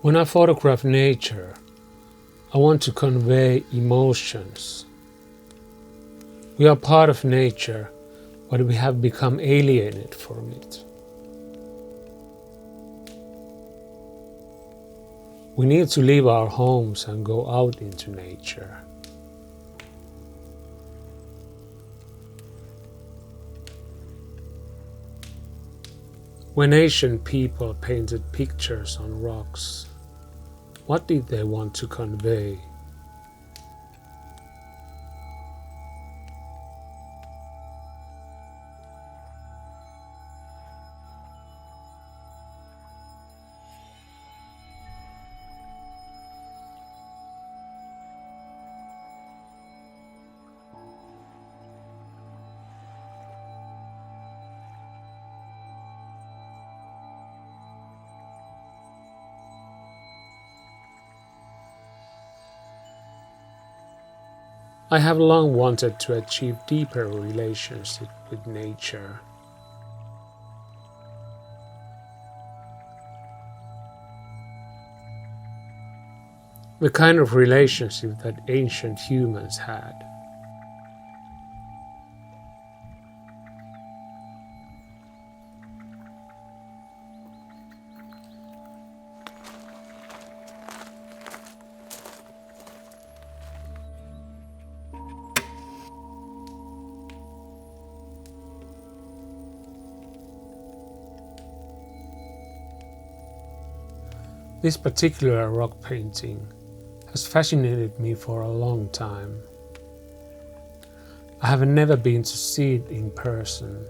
When I photograph nature, I want to convey emotions. We are part of nature, but we have become alienated from it. We need to leave our homes and go out into nature. When ancient people painted pictures on rocks, what did they want to convey? I have long wanted to achieve deeper relationship with nature. The kind of relationship that ancient humans had. This particular rock painting has fascinated me for a long time. I have never been to see it in person.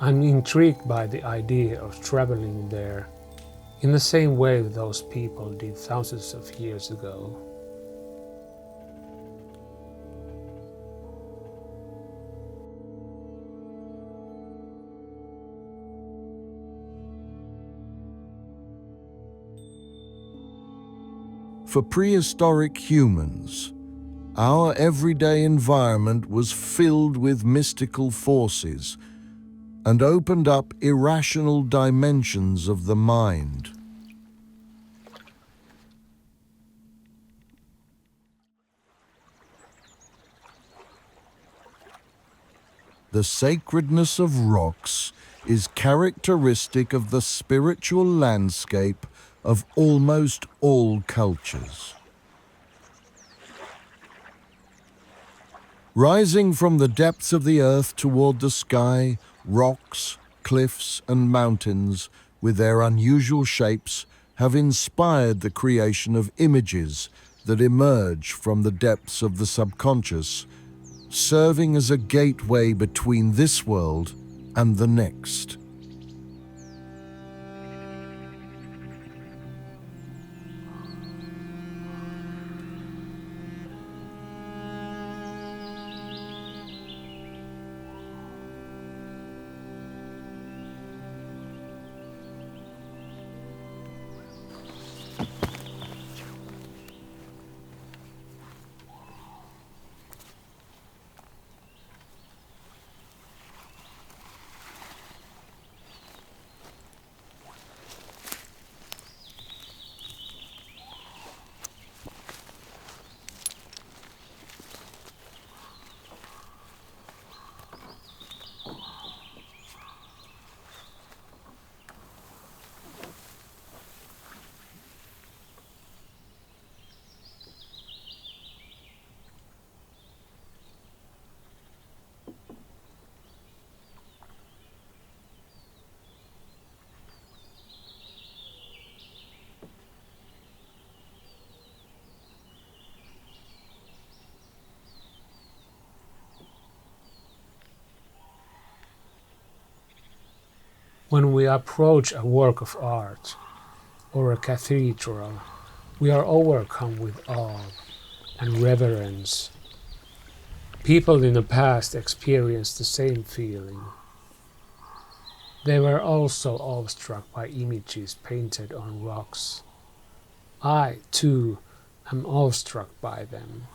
I'm intrigued by the idea of traveling there in the same way those people did thousands of years ago. For prehistoric humans, our everyday environment was filled with mystical forces and opened up irrational dimensions of the mind. The sacredness of rocks is characteristic of the spiritual landscape of almost all cultures. Rising from the depths of the earth toward the sky, rocks, cliffs, and mountains, with their unusual shapes, have inspired the creation of images that emerge from the depths of the subconscious, serving as a gateway between this world and the next. When we approach a work of art or a cathedral, we are overcome with awe and reverence. People in the past experienced the same feeling. They were also awestruck by images painted on rocks. I, too, am awestruck by them.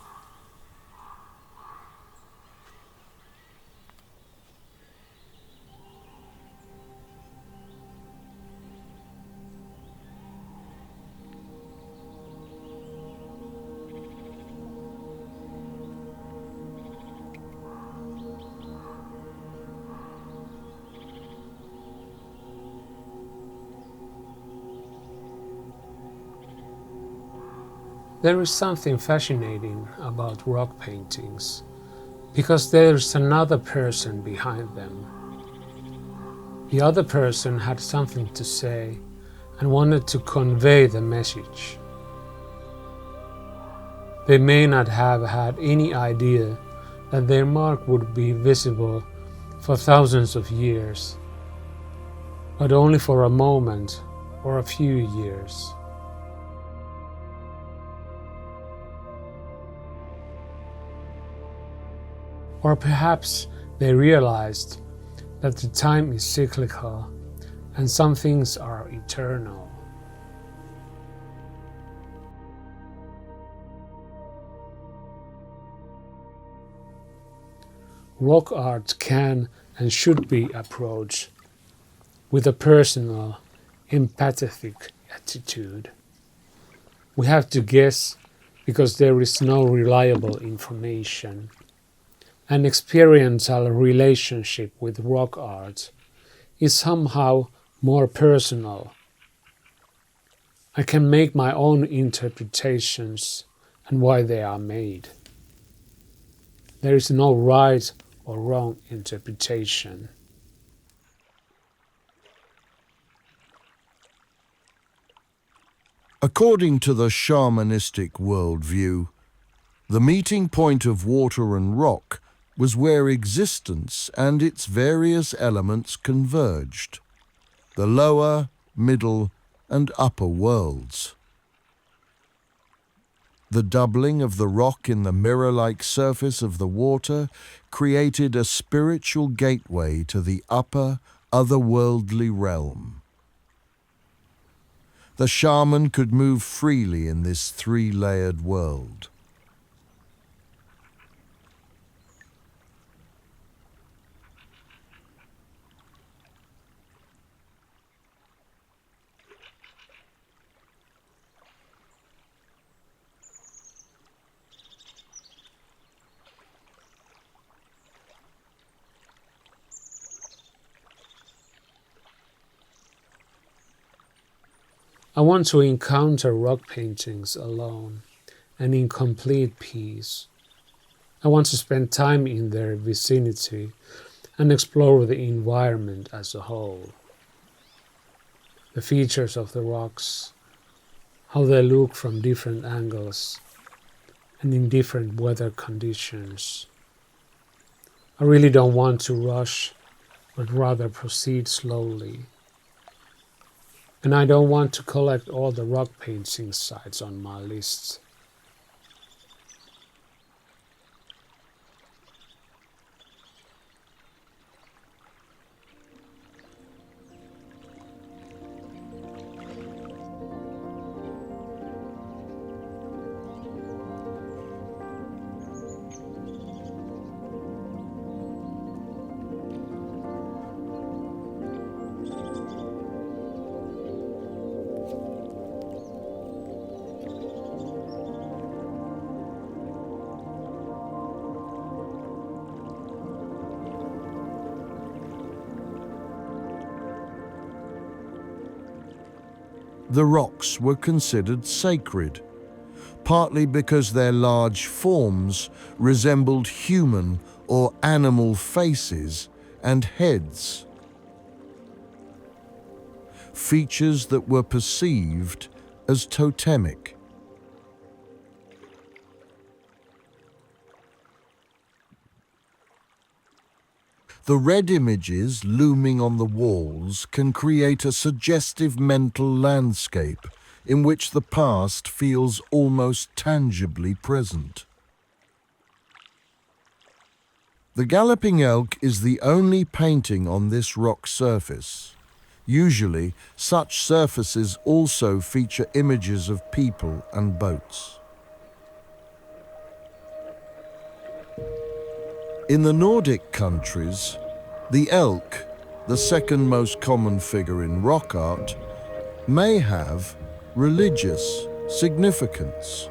There is something fascinating about rock paintings, because there's another person behind them. The other person had something to say and wanted to convey the message. They may not have had any idea that their mark would be visible for thousands of years, but only for a moment or a few years. Or perhaps they realized that the time is cyclical and some things are eternal. Rock art can and should be approached with a personal, empathetic attitude. We have to guess because there is no reliable information. An experiential relationship with rock art is somehow more personal. I can make my own interpretations and why they are made. There is no right or wrong interpretation. According to the shamanistic worldview, the meeting point of water and rock was where existence and its various elements converged, the lower, middle, and upper worlds. The doubling of the rock in the mirror-like surface of the water created a spiritual gateway to the upper, otherworldly realm. The shaman could move freely in this three-layered world. I want to encounter rock paintings alone and in complete peace. I want to spend time in their vicinity and explore the environment as a whole. The features of the rocks, how they look from different angles and in different weather conditions. I really don't want to rush, but rather proceed slowly. And I don't want to collect all the rock painting sites on my list. The rocks were considered sacred, partly because their large forms resembled human or animal faces and heads, features that were perceived as totemic. The red images looming on the walls can create a suggestive mental landscape in which the past feels almost tangibly present. The galloping elk is the only painting on this rock surface. Usually, such surfaces also feature images of people and boats. In the Nordic countries, the elk, the second most common figure in rock art, may have religious significance.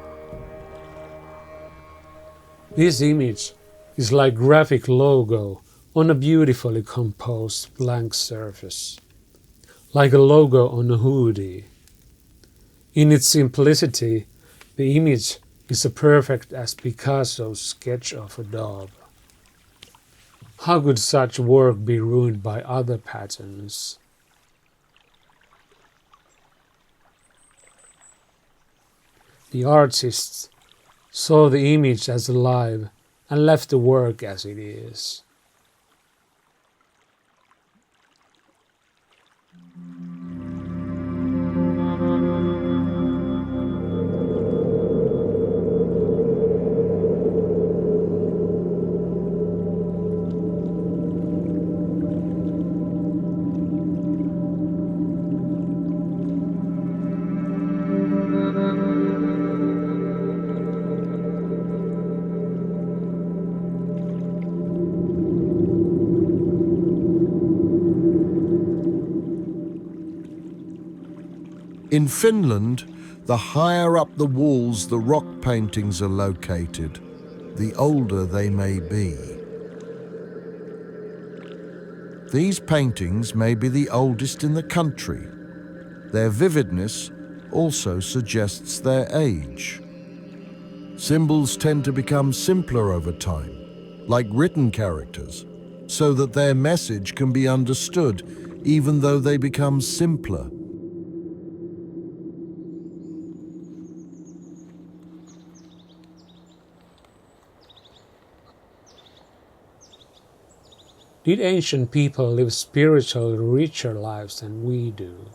This image is like graphic logo on a beautifully composed blank surface, like a logo on a hoodie. In its simplicity, The image is a perfect as Picasso's sketch of a dog. How could such work be ruined by other patterns? The artist saw the image as alive and left the work as it is. In Finland, the higher up the walls the rock paintings are located, the older they may be. These paintings may be the oldest in the country. Their vividness also suggests their age. Symbols tend to become simpler over time, like written characters, so that their message can be understood even though they become simpler. Did ancient people live spiritually richer lives than we do,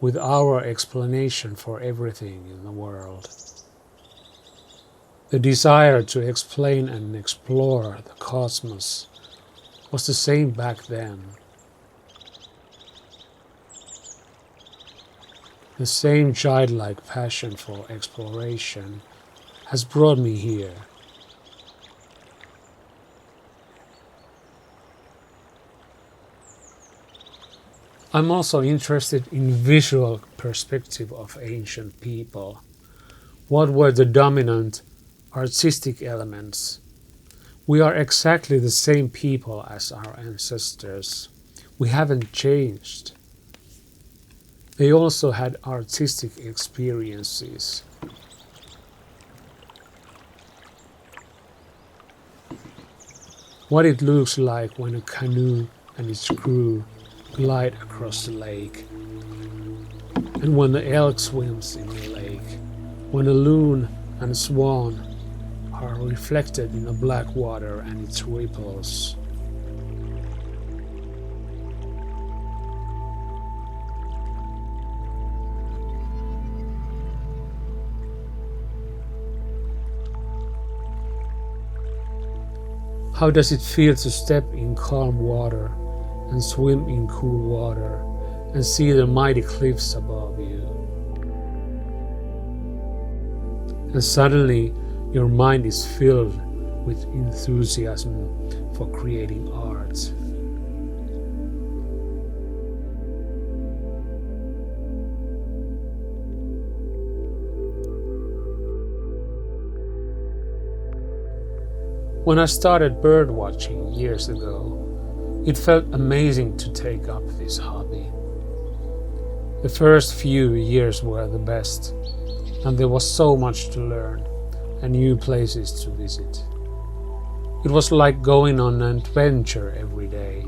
with our explanation for everything in the world? The desire to explain and explore the cosmos was the same back then. The same childlike passion for exploration has brought me here. I'm also interested in visual perspective of ancient people. What were the dominant artistic elements? We are exactly the same people as our ancestors. We haven't changed. They also had artistic experiences. What it looks like when a canoe and its crew glide across the lake, and when the elk swims in the lake, when a loon and a swan are reflected in the black water and its ripples. How does it feel to step in calm water and swim in cool water and see the mighty cliffs above you? And suddenly your mind is filled with enthusiasm for creating art. When I started bird watching years ago, it felt amazing to take up this hobby. The first few years were the best, and there was so much to learn and new places to visit. It was like going on an adventure every day.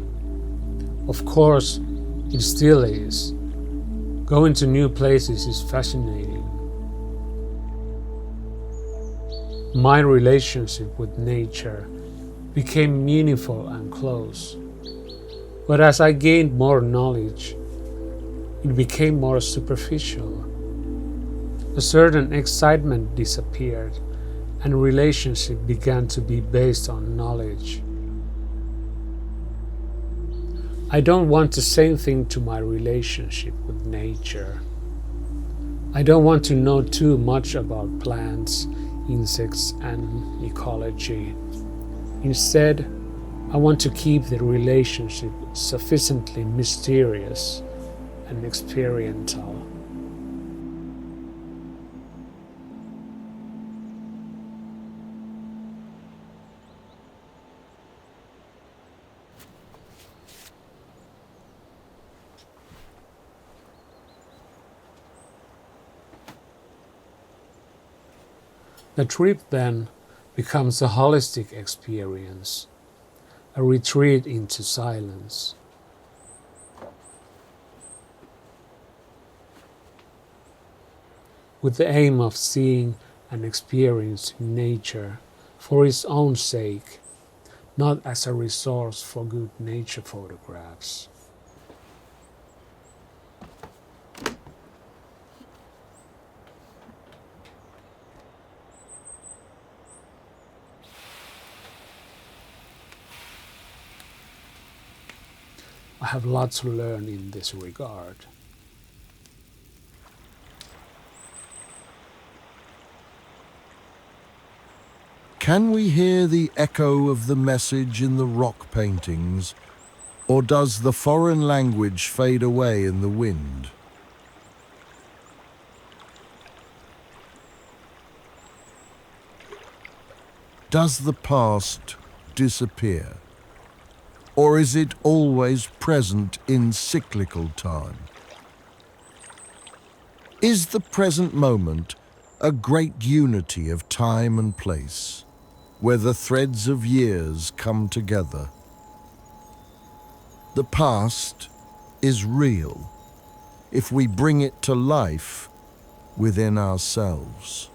Of course, it still is. Going to new places is fascinating. My relationship with nature became meaningful and close. But as I gained more knowledge, it became more superficial. A certain excitement disappeared, and relationship began to be based on knowledge. I don't want the same thing to my relationship with nature. I don't want to know too much about plants, insects, and ecology. Instead, I want to keep the relationship sufficiently mysterious and experiential. The trip then becomes a holistic experience, a retreat into silence. With the aim of seeing and experiencing nature for its own sake, not as a resource for good nature photographs. I have lots to learn in this regard. Can we hear the echo of the message in the rock paintings, or does the foreign language fade away in the wind? Does the past disappear? Or is it always present in cyclical time? Is the present moment a great unity of time and place, where the threads of years come together? The past is real if we bring it to life within ourselves.